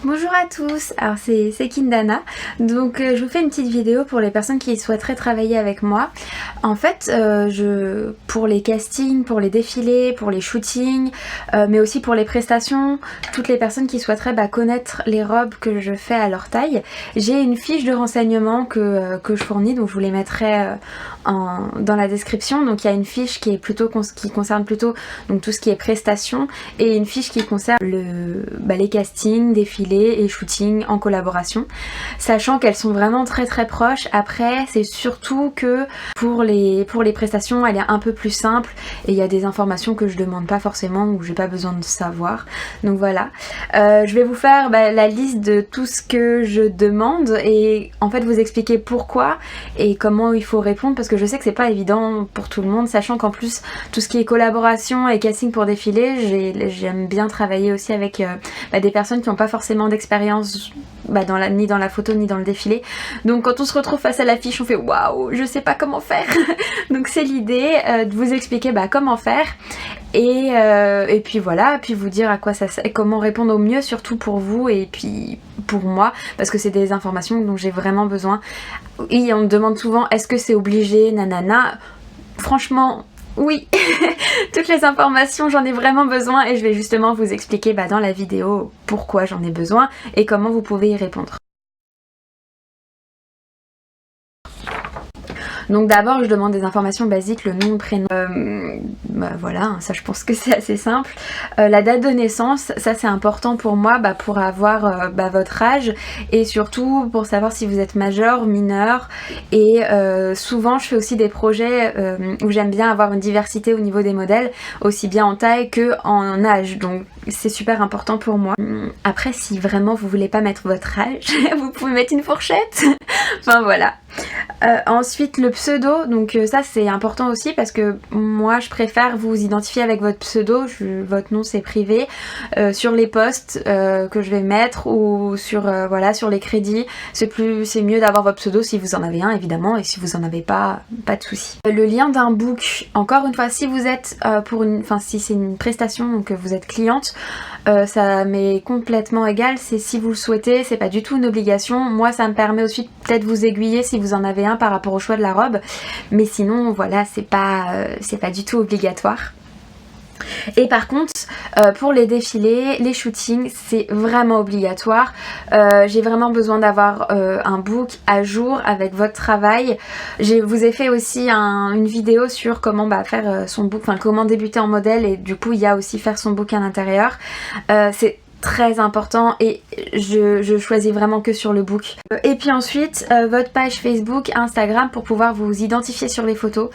Bonjour à tous, alors c'est Kindana, donc je vous fais une petite vidéo pour les personnes qui souhaiteraient travailler avec moi. En fait, pour les castings, pour les défilés, pour les shootings, mais aussi pour les prestations, toutes les personnes qui souhaiteraient connaître les robes que je fais à leur taille, j'ai une fiche de renseignements que je fournis, donc je vous les mettrai dans la description. Donc il y a une fiche qui concerne plutôt donc tout ce qui est prestations et une fiche qui concerne les castings, défilés et shooting en collaboration, sachant qu'elles sont vraiment très proches. Après c'est surtout que pour les prestations elle est un peu plus simple et il y a des informations que je demande pas forcément ou j'ai pas besoin de savoir, donc voilà. Je vais vous faire la liste de tout ce que je demande et en fait vous expliquer pourquoi et comment il faut répondre, parce que je sais que c'est pas évident pour tout le monde, sachant qu'en plus tout ce qui est collaboration et casting pour défiler, j'aime bien travailler aussi avec des personnes qui n'ont pas forcément d'expérience ni dans la photo ni dans le défilé. Donc quand on se retrouve face à l'affiche, on fait waouh, je sais pas comment faire. Donc c'est l'idée de vous expliquer comment faire et puis voilà, puis vous dire à quoi ça sert et comment répondre au mieux, surtout pour vous et puis pour moi, parce que c'est des informations dont j'ai vraiment besoin. Et on me demande souvent est-ce que c'est obligé, nanana. Franchement oui, toutes les informations j'en ai vraiment besoin et je vais justement vous expliquer dans la vidéo pourquoi j'en ai besoin et comment vous pouvez y répondre. Donc d'abord je demande des informations basiques, le nom, le prénom, voilà, ça je pense que c'est assez simple. La date de naissance, ça c'est important pour moi pour avoir votre âge et surtout pour savoir si vous êtes majeur, mineur. Et souvent je fais aussi des projets où j'aime bien avoir une diversité au niveau des modèles, aussi bien en taille que en âge, donc c'est super important pour moi. Après si vraiment vous voulez pas mettre votre âge, vous pouvez mettre une fourchette. Enfin voilà. Ensuite le pseudo, donc ça c'est important aussi parce que moi je préfère vous identifier avec votre pseudo, votre nom c'est privé, sur les posts que je vais mettre ou sur les crédits, c'est mieux d'avoir votre pseudo si vous en avez un évidemment, et si vous en avez pas de souci. Le lien d'un book, encore une fois si vous êtes si c'est une prestation, donc vous êtes cliente, ça m'est complètement égal, c'est si vous le souhaitez, c'est pas du tout une obligation. Moi ça me permet aussi peut-être vous aiguiller si vous en avez un par rapport au choix de la robe, mais sinon voilà, c'est pas du tout obligatoire. Et par contre pour les défilés, les shootings, c'est vraiment obligatoire. J'ai vraiment besoin d'avoir un book à jour avec votre travail. Je vous ai fait aussi une vidéo sur comment faire son book, comment débuter en modèle, et du coup il y a aussi faire son book à l'intérieur. C'est très important et je choisis vraiment que sur le book. Et puis ensuite votre page Facebook, Instagram pour pouvoir vous identifier sur les photos.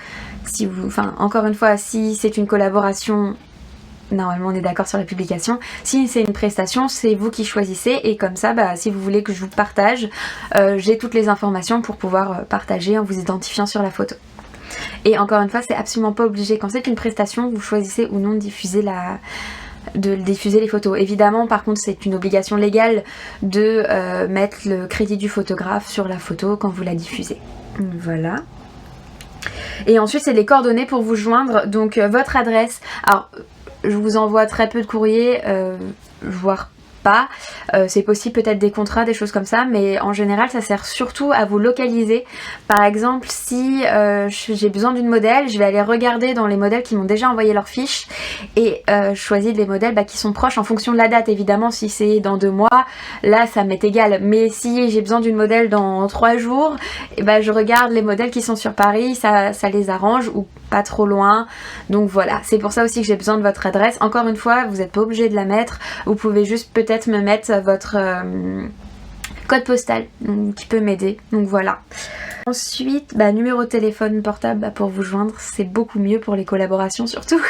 Encore une fois, si c'est une collaboration, normalement on est d'accord sur la publication. Si c'est une prestation, c'est vous qui choisissez, et comme ça si vous voulez que je vous partage, j'ai toutes les informations pour pouvoir partager en vous identifiant sur la photo. Et encore une fois, c'est absolument pas obligé. Quand c'est une prestation, vous choisissez ou non de diffuser les photos. Évidemment, par contre, c'est une obligation légale de mettre le crédit du photographe sur la photo quand vous la diffusez. Voilà. Et ensuite, c'est les coordonnées pour vous joindre. Donc, votre adresse. Alors, je vous envoie très peu de courriers, voire pas. C'est possible peut-être des contrats, des choses comme ça, mais en général ça sert surtout à vous localiser. Par exemple, si j'ai besoin d'une modèle, je vais aller regarder dans les modèles qui m'ont déjà envoyé leur fiche et choisir des modèles qui sont proches en fonction de la date. Évidemment, si c'est dans 2 mois, là ça m'est égal, mais si j'ai besoin d'une modèle dans 3 jours, je regarde les modèles qui sont sur Paris, ça les arrange, ou pas trop loin. Donc voilà, c'est pour ça aussi que j'ai besoin de votre adresse. Encore une fois, vous n'êtes pas obligé de la mettre, vous pouvez juste peut-être me mettre votre code postal qui peut m'aider, donc voilà. Ensuite, numéro de téléphone portable pour vous joindre, c'est beaucoup mieux pour les collaborations, surtout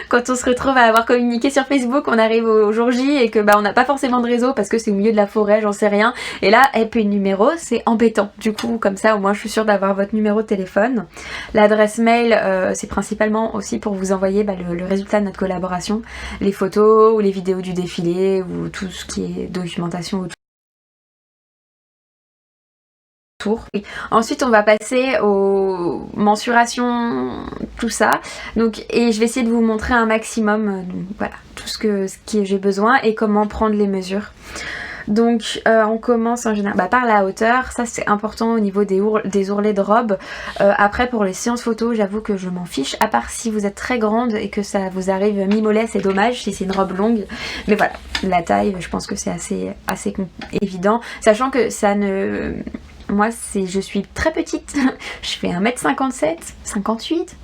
quand on se retrouve à avoir communiqué sur Facebook, on arrive au jour J et que on n'a pas forcément de réseau parce que c'est au milieu de la forêt, j'en sais rien, et là, puis le numéro, c'est embêtant. Du coup, comme ça, au moins je suis sûre d'avoir votre numéro de téléphone. L'adresse mail, c'est principalement aussi pour vous envoyer le résultat de notre collaboration, les photos ou les vidéos du défilé ou tout ce qui est documentation autour. Ensuite on va passer aux mensurations, tout ça, et je vais essayer de vous montrer un maximum, donc voilà, tout ce que j'ai besoin et comment prendre les mesures. Donc on commence en général par la hauteur, ça c'est important au niveau des ourlets de robe. Après pour les séances photos, j'avoue que je m'en fiche, à part si vous êtes très grande et que ça vous arrive mi-mollet, c'est dommage si c'est une robe longue. Mais voilà, la taille, je pense que c'est assez évident, sachant que ça ne... Moi je suis très petite, je fais 1m57, 58.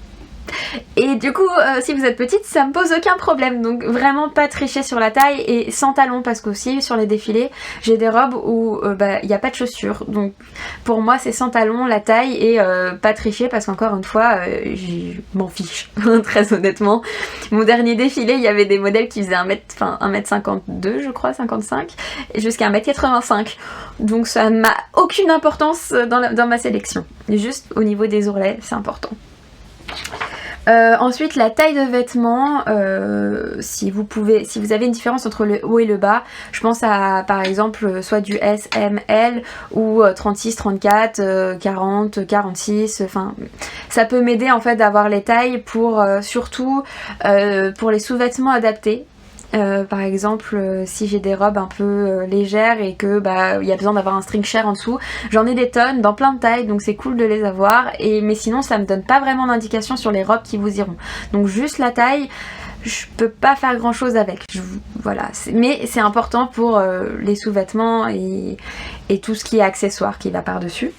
Et du coup si vous êtes petite ça me pose aucun problème, donc vraiment pas tricher sur la taille et sans talons, parce qu'aussi sur les défilés j'ai des robes où il n'y a pas de chaussures, donc pour moi c'est sans talons la taille et pas tricher, parce qu'encore une fois je m'en fiche très honnêtement. Mon dernier défilé il y avait des modèles qui faisaient 1m52 je crois, 55 jusqu'à 1m85, donc ça n'a aucune importance dans ma sélection, juste au niveau des ourlets c'est important. Ensuite la taille de vêtements, si vous avez une différence entre le haut et le bas, je pense à par exemple soit du S, M, L ou 36, 34, 40, 46, enfin ça peut m'aider en fait d'avoir les tailles pour surtout pour les sous-vêtements adaptés. Par exemple si j'ai des robes un peu légères et que il y a besoin d'avoir un string cher en dessous, j'en ai des tonnes dans plein de tailles, donc c'est cool de les avoir, mais sinon ça me donne pas vraiment d'indication sur les robes qui vous iront, donc juste la taille je peux pas faire grand chose avec, voilà, mais c'est important pour les sous-vêtements et tout ce qui est accessoire qui va par dessus.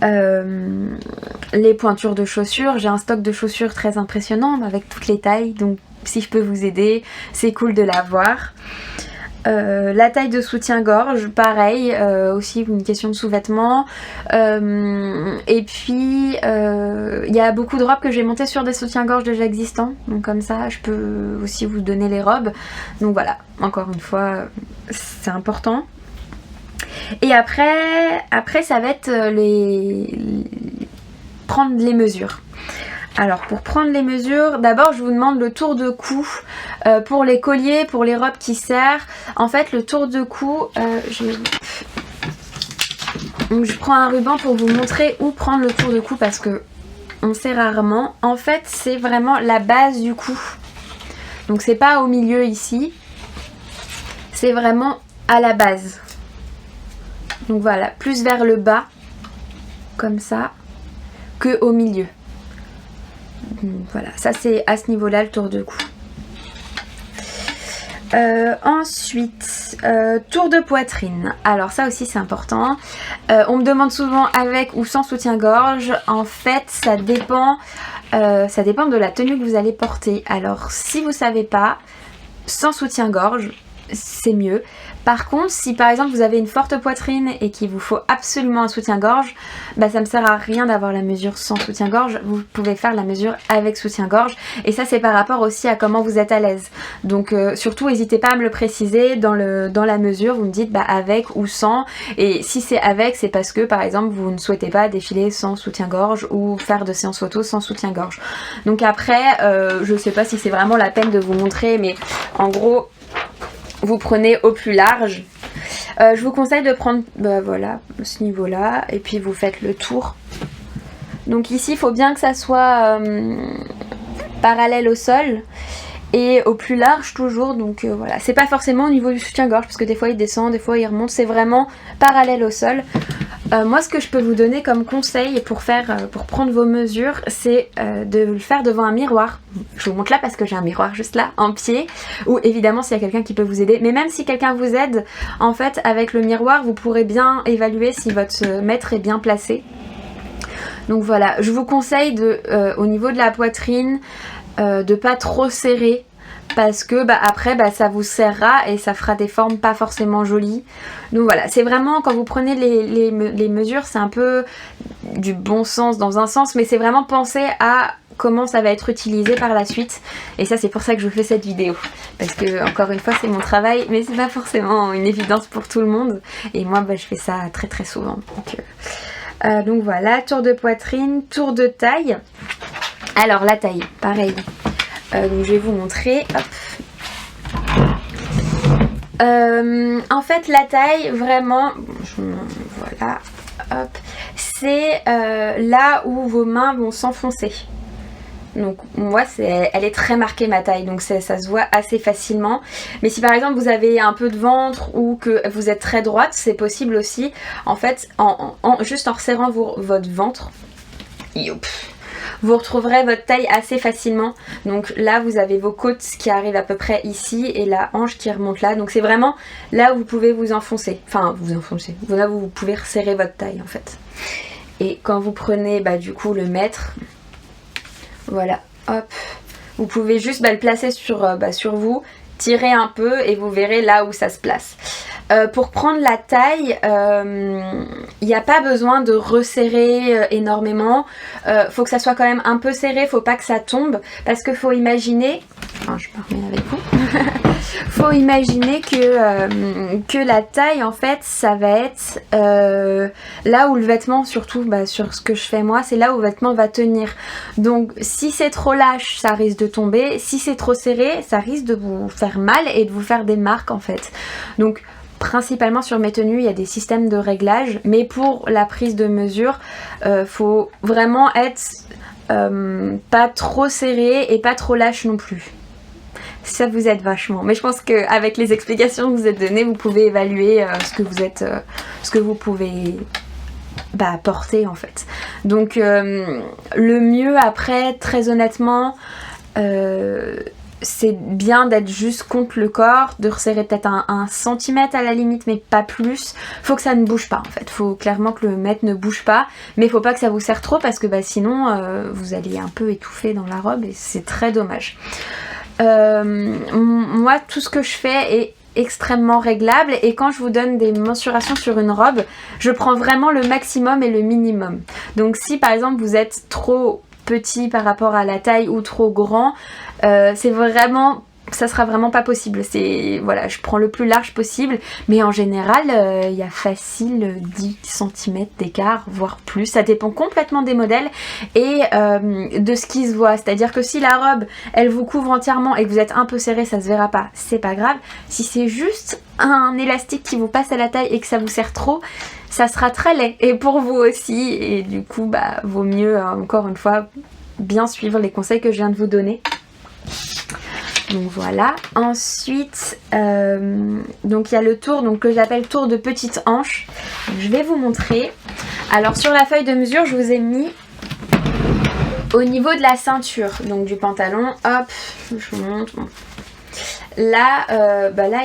Les pointures de chaussures, j'ai un stock de chaussures très impressionnant avec toutes les tailles, donc si je peux vous aider c'est cool de l'avoir. La taille de soutien-gorge pareil, aussi une question de sous-vêtements, et puis il y a beaucoup de robes que j'ai montées sur des soutiens-gorge déjà existants, donc comme ça je peux aussi vous donner les robes, donc voilà, encore une fois c'est important. Et après ça va être prendre les mesures. Alors pour prendre les mesures, d'abord je vous demande le tour de cou pour les colliers, pour les robes qui serrent. En fait le tour de cou, donc je prends un ruban pour vous montrer où prendre le tour de cou, parce que on sait rarement. En fait c'est vraiment la base du cou, donc c'est pas au milieu ici, c'est vraiment à la base. Donc voilà, plus vers le bas comme ça que au milieu. Voilà, ça c'est à ce niveau-là le tour de cou. Ensuite, tour de poitrine. Alors ça aussi c'est important. On me demande souvent avec ou sans soutien-gorge. En fait, ça dépend de la tenue que vous allez porter. Alors si vous savez pas, sans soutien-gorge, c'est mieux. Par contre, si par exemple vous avez une forte poitrine et qu'il vous faut absolument un soutien-gorge, ça me sert à rien d'avoir la mesure sans soutien-gorge. Vous pouvez faire la mesure avec soutien-gorge, et ça c'est par rapport aussi à comment vous êtes à l'aise. Donc surtout n'hésitez pas à me le préciser dans la mesure, vous me dites avec ou sans, et si c'est avec, c'est parce que par exemple vous ne souhaitez pas défiler sans soutien-gorge ou faire de séances photos sans soutien-gorge. Donc après je sais pas si c'est vraiment la peine de vous montrer, mais en gros vous prenez au plus large. Je vous conseille de prendre voilà, ce niveau là, et puis vous faites le tour. Donc ici il faut bien que ça soit parallèle au sol et au plus large toujours, donc voilà, c'est pas forcément au niveau du soutien-gorge parce que des fois il descend, des fois il remonte, c'est vraiment parallèle au sol. Moi ce que je peux vous donner comme conseil pour prendre vos mesures, c'est de le faire devant un miroir. Je vous montre là parce que j'ai un miroir juste là en pied, ou évidemment s'il y a quelqu'un qui peut vous aider, mais même si quelqu'un vous aide, en fait avec le miroir vous pourrez bien évaluer si votre mètre est bien placé. Donc voilà, je vous conseille au niveau de la poitrine de pas trop serrer, parce que après ça vous serrera et ça fera des formes pas forcément jolies. Donc voilà, c'est vraiment quand vous prenez les mesures, c'est un peu du bon sens dans un sens, mais c'est vraiment penser à comment ça va être utilisé par la suite, et ça c'est pour ça que je vous fais cette vidéo, parce que encore une fois c'est mon travail, mais c'est pas forcément une évidence pour tout le monde, et moi je fais ça très très souvent. Donc voilà, tour de poitrine, tour de taille. Alors la taille, pareil. Donc je vais vous montrer. En fait la taille vraiment, voilà, hop, c'est là où vos mains vont s'enfoncer. Donc moi elle est très marquée ma taille, donc ça se voit assez facilement. Mais si par exemple vous avez un peu de ventre ou que vous êtes très droite, c'est possible aussi. En fait, juste en resserrant votre ventre, vous retrouverez votre taille assez facilement. Donc là vous avez vos côtes qui arrivent à peu près ici et la hanche qui remonte là. Donc c'est vraiment là où vous pouvez vous enfoncer. Enfin vous enfoncer. Là où vous pouvez resserrer votre taille en fait. Et quand vous prenez du coup le mètre, voilà, hop, vous pouvez juste le placer sur vous, tirer un peu et vous verrez là où ça se place. Pour prendre la taille, il n'y a pas besoin de resserrer énormément. Faut que ça soit quand même un peu serré, faut pas que ça tombe. Parce qu'il faut imaginer... Enfin, je me remets avec vous. Faut imaginer que la taille, en fait, ça va être là où le vêtement, surtout sur ce que je fais moi, c'est là où le vêtement va tenir. Donc, si c'est trop lâche, ça risque de tomber. Si c'est trop serré, ça risque de vous faire mal et de vous faire des marques, en fait. Donc, principalement sur mes tenues, il y a des systèmes de réglage, mais pour la prise de mesure, faut vraiment être pas trop serré et pas trop lâche non plus. Ça vous aide vachement, mais je pense qu'avec les explications que vous êtes données, vous pouvez évaluer ce que vous pouvez porter en fait. Donc le mieux après, très honnêtement, c'est bien d'être juste contre le corps, de resserrer peut-être un centimètre à la limite, mais pas plus. Faut que ça ne bouge pas en fait, faut clairement que le mètre ne bouge pas, mais faut pas que ça vous serre trop parce que sinon vous allez un peu étouffer dans la robe et c'est très dommage. Moi tout ce que je fais est extrêmement réglable et quand je vous donne des mensurations sur une robe, je prends vraiment le maximum et le minimum. Donc si par exemple vous êtes trop petit par rapport à la taille ou trop grand, c'est vraiment... ça sera vraiment pas possible. C'est voilà, je prends le plus large possible, mais en général il y a facile 10 cm d'écart, voire plus. Ça dépend complètement des modèles et de ce qui se voit. C'est-à-dire que si la robe elle vous couvre entièrement et que vous êtes un peu serré, ça se verra pas, c'est pas grave. Si c'est juste un élastique qui vous passe à la taille et que ça vous serre trop, ça sera très laid. Et pour vous aussi, et du coup vaut mieux encore une fois bien suivre les conseils que je viens de vous donner. Donc voilà, ensuite donc il y a le tour que j'appelle tour de petite hanche. Donc, je vais vous montrer. Alors sur la feuille de mesure je vous ai mis au niveau de la ceinture, donc du pantalon, hop, je vous montre. Bon. Là, là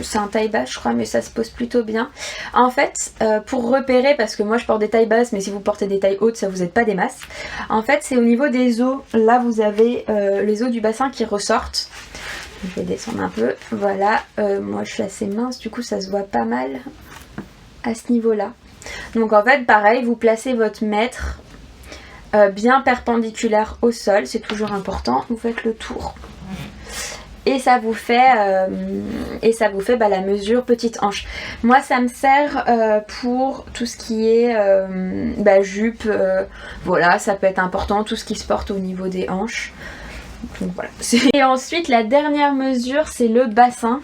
c'est un taille basse je crois, mais ça se pose plutôt bien. En fait, pour repérer, parce que moi je porte des tailles basses, mais si vous portez des tailles hautes, ça vous aide pas des masses. En fait, c'est au niveau des os. Là, vous avez les os du bassin qui ressortent. Je vais descendre un peu. Voilà, moi je suis assez mince, du coup ça se voit pas mal à ce niveau-là. Donc en fait, pareil, vous placez votre mètre bien perpendiculaire au sol, c'est toujours important. Vous faites le tour. Et ça vous fait la mesure petite hanche. Moi ça me sert pour tout ce qui est jupe, voilà, ça peut être important, tout ce qui se porte au niveau des hanches. Donc voilà. Et ensuite la dernière mesure c'est le bassin.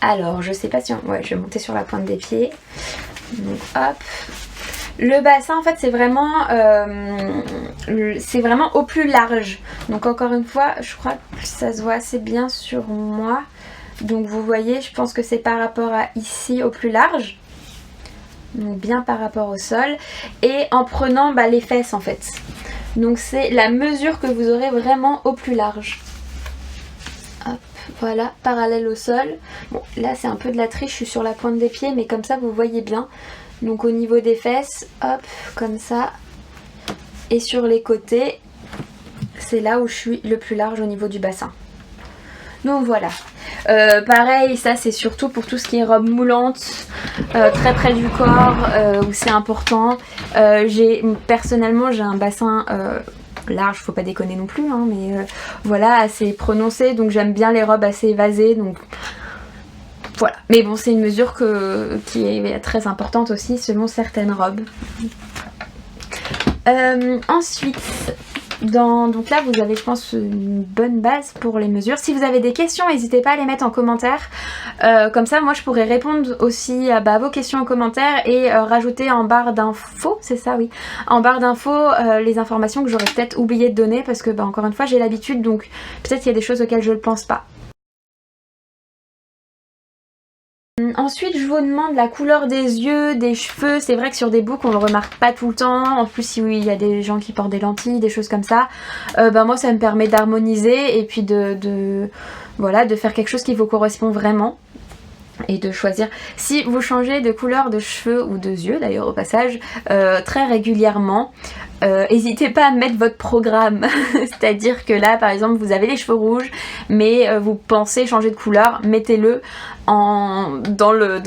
Alors je sais pas si ouais, je vais monter sur la pointe des pieds. Donc hop. Le bassin en fait c'est vraiment au plus large. Donc encore une fois je crois que ça se voit assez bien sur moi. Donc vous voyez, je pense que c'est par rapport à ici au plus large. Donc bien par rapport au sol. Et en prenant les fesses en fait. Donc c'est la mesure que vous aurez vraiment au plus large. Hop, voilà, parallèle au sol. Bon là c'est un peu de la triche, je suis sur la pointe des pieds, mais comme ça vous voyez bien. Donc au niveau des fesses, hop, comme ça. Et sur les côtés, c'est là où je suis le plus large au niveau du bassin. Donc voilà. Pareil, ça c'est surtout pour tout ce qui est robe moulante, très près du corps, où c'est important. Personnellement, j'ai un bassin large, faut pas déconner non plus, hein, mais voilà, assez prononcé. Donc j'aime bien les robes assez évasées, donc... Voilà, mais bon c'est une mesure qui est très importante aussi selon certaines robes. Ensuite, Donc là vous avez je pense une bonne base pour les mesures. Si vous avez des questions, n'hésitez pas à les mettre en commentaire, comme ça moi je pourrais répondre aussi à vos questions en commentaire et rajouter en barre d'infos, c'est ça oui, en barre d'infos les informations que j'aurais peut-être oublié de donner, parce que encore une fois j'ai l'habitude, donc peut-être qu'il y a des choses auxquelles je ne pense pas. Ensuite je vous demande la couleur des yeux, des cheveux. C'est vrai que sur des books on le remarque pas tout le temps. En plus si oui, il y a des gens qui portent des lentilles, des choses comme ça, moi ça me permet d'harmoniser et puis voilà, de faire quelque chose qui vous correspond vraiment. Et de choisir, si vous changez de couleur de cheveux ou de yeux d'ailleurs au passage très régulièrement, n'hésitez pas à mettre votre programme. C'est à dire que là par exemple vous avez les cheveux rouges mais vous pensez changer de couleur, mettez-le dans le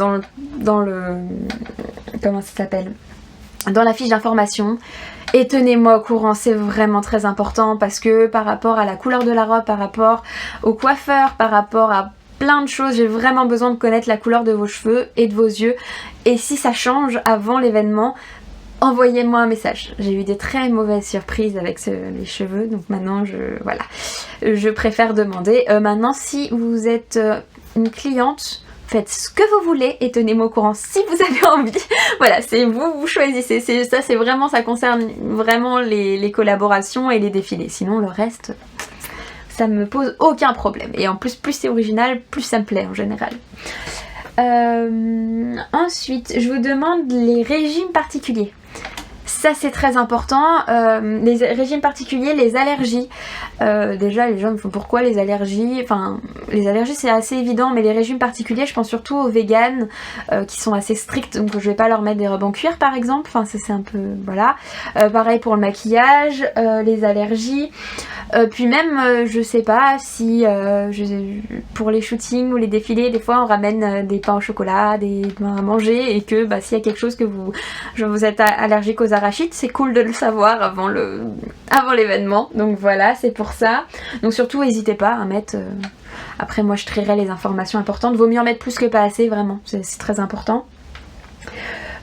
comment ça s'appelle, dans la fiche d'information. Et tenez-moi au courant, c'est vraiment très important, parce que par rapport à la couleur de la robe, par rapport au coiffeur, par rapport à plein de choses, j'ai vraiment besoin de connaître la couleur de vos cheveux et de vos yeux. Et si ça change avant l'événement, envoyez-moi un message. J'ai eu des très mauvaises surprises avec les cheveux, donc maintenant je préfère demander. Maintenant si vous êtes une cliente, faites ce que vous voulez et tenez-moi au courant si vous avez envie. Voilà, c'est vous choisissez. Ça c'est vraiment, ça concerne vraiment les collaborations et les défilés. Sinon le reste, ça me pose aucun problème. Et en plus c'est original, plus ça me plaît en général. Ensuite, je vous demande les régimes particuliers. Ça c'est très important, les régimes particuliers, les allergies. Déjà les gens me font pourquoi les allergies, enfin les allergies c'est assez évident, mais les régimes particuliers, je pense surtout aux véganes qui sont assez stricts, donc je vais pas leur mettre des robes en cuir par exemple, enfin ça c'est un peu, voilà. Pareil pour le maquillage, les allergies, puis même je sais pas si pour les shootings ou les défilés, des fois on ramène des pains au chocolat, des pains à manger, et que s'il y a quelque chose que vous êtes allergique aux arachides, c'est cool de le savoir avant l'événement. Donc voilà, c'est pour ça. Donc surtout n'hésitez pas à mettre, après moi je trierai les informations importantes, vaut mieux en mettre plus que pas assez, vraiment, c'est très important.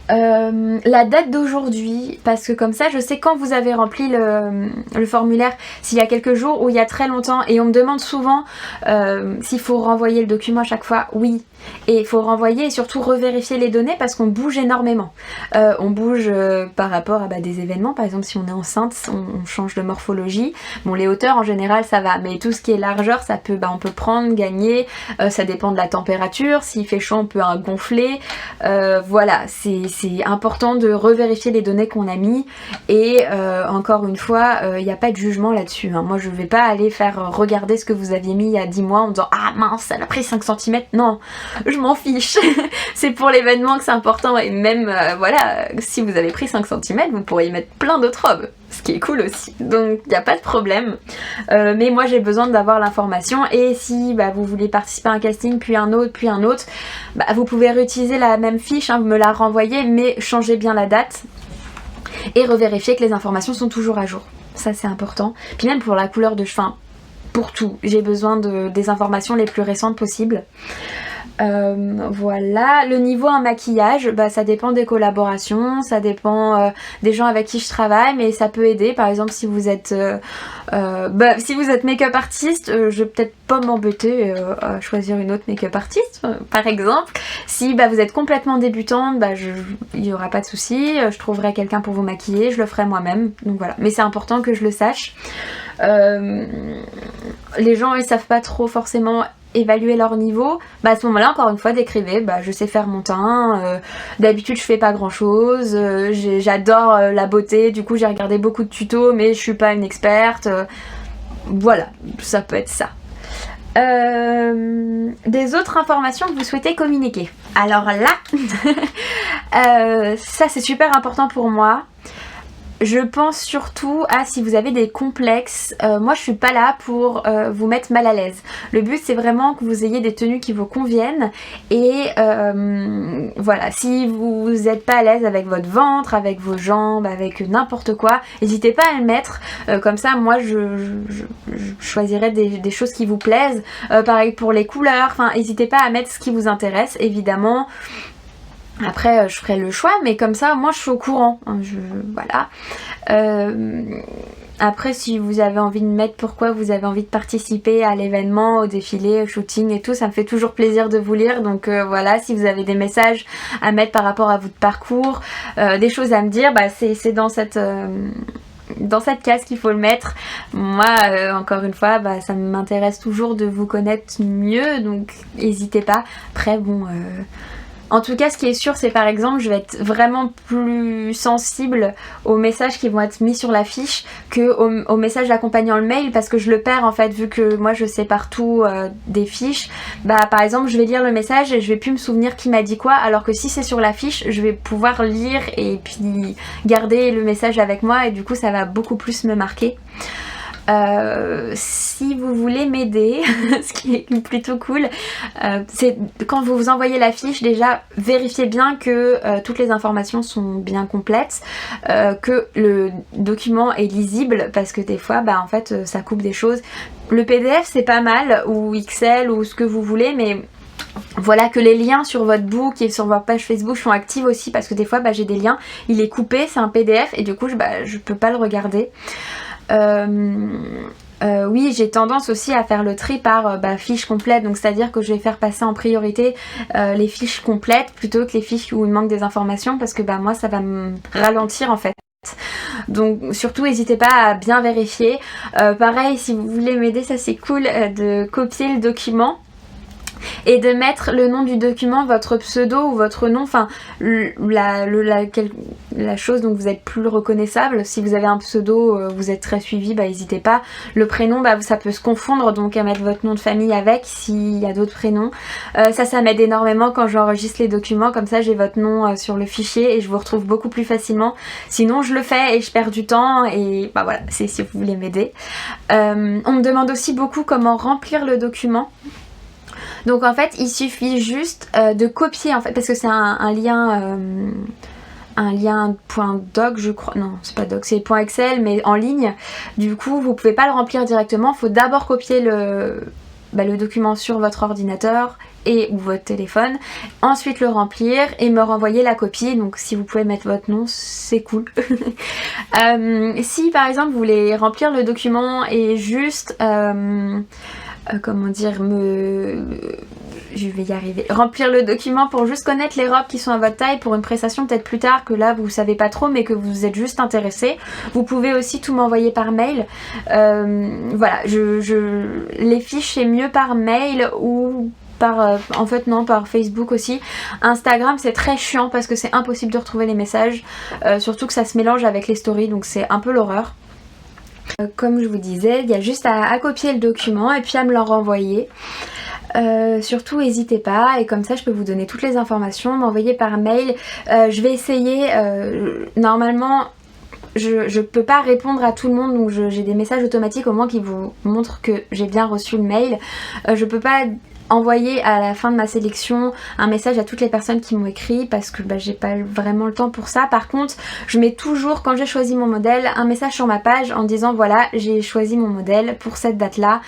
La date d'aujourd'hui, parce que comme ça je sais quand vous avez rempli le formulaire, s'il y a quelques jours ou il y a très longtemps, et on me demande souvent s'il faut renvoyer le document à chaque fois. Oui, et il faut renvoyer et surtout revérifier les données, parce qu'on bouge énormément. On bouge par rapport à des événements, par exemple si on est enceinte on change de morphologie. Bon, les hauteurs en général ça va, mais tout ce qui est largeur ça peut, on peut prendre, gagner, ça dépend de la température, s'il fait chaud on peut gonfler, voilà, c'est important de revérifier les données qu'on a mis. Et encore une fois, il n'y a pas de jugement là-dessus, hein. Moi je vais pas aller faire regarder ce que vous aviez mis il y a 10 mois en me disant ah mince elle a pris 5 cm, non, je m'en fiche. C'est pour l'événement que c'est important, et même voilà, si vous avez pris 5 cm vous pourriez mettre plein d'autres robes, ce qui est cool aussi, donc il n'y a pas de problème. Mais moi j'ai besoin d'avoir l'information, et si vous voulez participer à un casting puis un autre, vous pouvez réutiliser la même fiche, hein, vous me la renvoyez, mais changez bien la date et revérifiez que les informations sont toujours à jour. Ça c'est important. Puis même pour la couleur de cheveux, pour tout, j'ai besoin des informations les plus récentes possibles. Voilà, le niveau en maquillage, ça dépend des collaborations, ça dépend des gens avec qui je travaille, mais ça peut aider. Par exemple si vous êtes make-up artiste, je vais peut-être pas m'embêter à choisir une autre make-up artiste, par exemple. Si vous êtes complètement débutante, il n'y aura pas de souci, je trouverai quelqu'un pour vous maquiller, je le ferai moi-même, donc voilà. Mais c'est important que je le sache. Les gens ils savent pas trop forcément évaluer leur niveau, à ce moment là encore une fois décrivez, je sais faire mon teint, d'habitude je fais pas grand chose, j'adore la beauté, du coup j'ai regardé beaucoup de tutos mais je suis pas une experte, voilà, ça peut être ça. Des autres informations que vous souhaitez communiquer. Alors là ça c'est super important pour moi. Je pense surtout à si vous avez des complexes, moi je suis pas là pour vous mettre mal à l'aise. Le but c'est vraiment que vous ayez des tenues qui vous conviennent, et voilà, si vous n'êtes pas à l'aise avec votre ventre, avec vos jambes, avec n'importe quoi, n'hésitez pas à le mettre, comme ça moi je choisirai des choses qui vous plaisent, pareil pour les couleurs, enfin n'hésitez pas à mettre ce qui vous intéresse évidemment. Après je ferai le choix, mais comme ça moi je suis au courant, hein, voilà. Après, si vous avez envie de mettre pourquoi vous avez envie de participer à l'événement, au défilé, au shooting et tout, ça me fait toujours plaisir de vous lire. Donc voilà, si vous avez des messages à mettre par rapport à votre parcours, des choses à me dire, bah c'est dans cette case qu'il faut le mettre. Moi, encore une fois, bah, ça m'intéresse toujours de vous connaître mieux, donc n'hésitez pas. Après, bon... En tout cas, ce qui est sûr, c'est par exemple, je vais être vraiment plus sensible aux messages qui vont être mis sur la fiche que aux messages accompagnant le mail, parce que je le perds en fait, vu que moi je sépare tout des fiches. Bah par exemple, je vais lire le message et je vais plus me souvenir qui m'a dit quoi, alors que si c'est sur la fiche, je vais pouvoir lire et puis garder le message avec moi, et du coup ça va beaucoup plus me marquer. Si vous voulez m'aider, ce qui est plutôt cool, c'est quand vous vous envoyez la fiche, déjà vérifiez bien que toutes les informations sont bien complètes, que le document est lisible, parce que des fois bah en fait ça coupe des choses. Le PDF c'est pas mal, ou Excel ou ce que vous voulez, mais voilà, que les liens sur votre book et sur votre page Facebook sont actifs aussi, parce que des fois bah, j'ai des liens, il est coupé, c'est un PDF et du coup je peux pas le regarder. Oui, j'ai tendance aussi à faire le tri par fiches complètes, donc c'est à dire que je vais faire passer en priorité les fiches complètes plutôt que les fiches où il manque des informations, parce que bah moi ça va me ralentir en fait. Donc surtout n'hésitez pas à bien vérifier. Pareil, si vous voulez m'aider, ça c'est cool, de copier le document et de mettre le nom du document, votre pseudo ou votre nom, enfin la chose dont vous êtes plus reconnaissable. Si vous avez un pseudo, vous êtes très suivi, bah n'hésitez pas. Le prénom, bah ça peut se confondre, donc à mettre votre nom de famille avec s'il y a d'autres prénoms. Ça m'aide énormément quand j'enregistre les documents, comme ça j'ai votre nom sur le fichier et je vous retrouve beaucoup plus facilement. Sinon je le fais et je perds du temps, et bah voilà, c'est si vous voulez m'aider. On me demande aussi beaucoup comment remplir le document. Donc en fait il suffit juste de copier, en fait, parce que c'est un lien .doc je crois, non c'est pas doc, c'est .excel mais en ligne. Du coup vous pouvez pas le remplir directement, il faut d'abord copier le document sur votre ordinateur ou votre téléphone, ensuite le remplir et me renvoyer la copie. Donc si vous pouvez mettre votre nom, c'est cool. Si par exemple vous voulez remplir le document et juste comment dire, je vais y arriver, remplir le document pour juste connaître les robes qui sont à votre taille pour une prestation peut-être plus tard, que là vous savez pas trop mais que vous êtes juste intéressé, vous pouvez aussi tout m'envoyer par mail. Voilà, les fiches c'est mieux par mail ou par par Facebook aussi. Instagram c'est très chiant parce que c'est impossible de retrouver les messages, surtout que ça se mélange avec les stories, donc c'est un peu l'horreur. Comme je vous disais, il y a juste à copier le document et puis à me le renvoyer. Surtout n'hésitez pas, et comme ça je peux vous donner toutes les informations, m'envoyer par mail. Je vais essayer, normalement je peux pas répondre à tout le monde, donc j'ai des messages automatiques au moins qui vous montrent que j'ai bien reçu le mail. Je peux pas envoyer à la fin de ma sélection un message à toutes les personnes qui m'ont écrit parce que j'ai pas vraiment le temps pour ça. Par contre je mets toujours, quand j'ai choisi mon modèle, un message sur ma page en disant voilà, j'ai choisi mon modèle pour cette date là,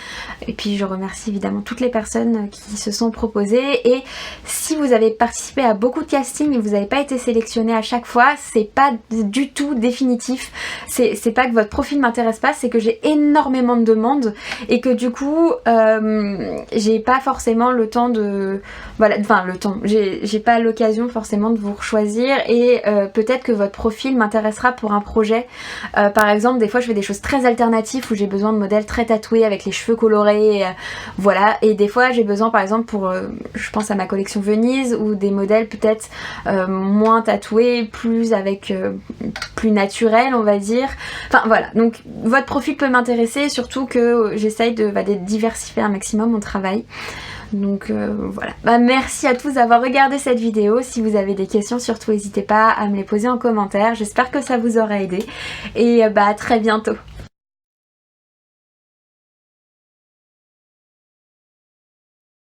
et puis je remercie évidemment toutes les personnes qui se sont proposées. Et si vous avez participé à beaucoup de castings et vous n'avez pas été sélectionné à chaque fois, c'est pas du tout définitif. C'est pas que votre profil m'intéresse pas, c'est que j'ai énormément de demandes et que du coup j'ai pas forcément le temps de... Voilà, enfin le temps, j'ai pas l'occasion forcément de vous choisir, et peut-être que votre profil m'intéressera pour un projet. Par exemple, des fois je fais des choses très alternatives où j'ai besoin de modèles très tatoués avec les cheveux colorés, voilà, et des fois j'ai besoin par exemple pour, je pense à ma collection Venise, ou des modèles peut-être moins tatoués, plus naturels on va dire. Enfin voilà, donc votre profil peut m'intéresser, surtout que j'essaye de diversifier un maximum mon travail. Donc voilà, merci à tous d'avoir regardé cette vidéo. Si vous avez des questions, surtout n'hésitez pas à me les poser en commentaire. J'espère que ça vous aura aidé, et à très bientôt.